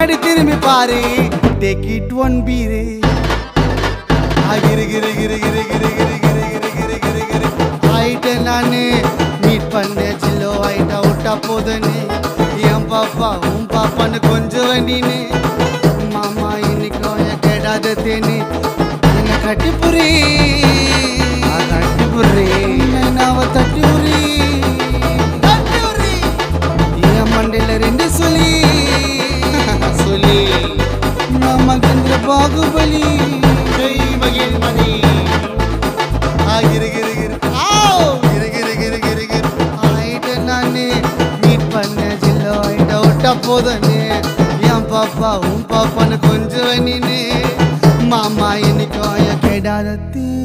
பின்னாடி திரும்பி பாரு டேக் இட் ஒன் பீரு ஆயிட்ட நானு மீட் பண்ண ஜில்லோ ஆயிட்டா விட்டா போதுன்னு என் பாப்பா உன் பாப்பான்னு கொஞ்சம் வண்டின்னு மாமா இன்னைக்கும் என் கேடாத தேனி என்ன கட்டி புரி நாவ தட்டி உரி என் மண்டையில ரெண்டு சொல்லி நம்ம கந்திர பாகுபலி போதனே என் பாப்பா உன் பாப்பான்னு கொஞ்சம் வண்ணினே மாமா இன்னைக்கும் கேடாதத்தே